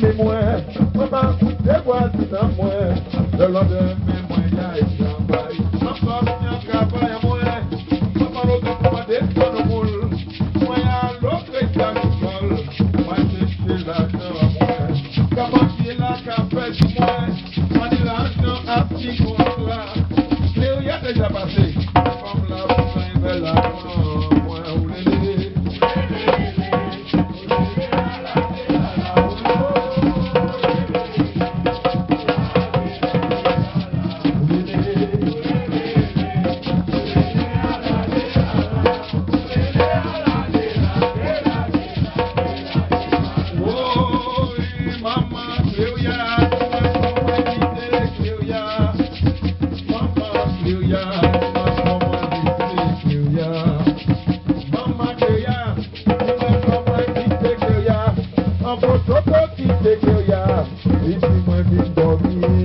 mes moins, maman, des voisins dans moi, de l'ordre mes moyens et travail. Encore bien travail à moi, maman, l'autre fois des tonnes de moule, moyen l'autre est à l'école, moi j'ai l'argent à moi. Comment tu es là, café du moi, moi j'ai l'argent à petit contrat. Mais il y a déjà passé, comme la putain est belle à moi, ou les Ici, moi, vite dormir.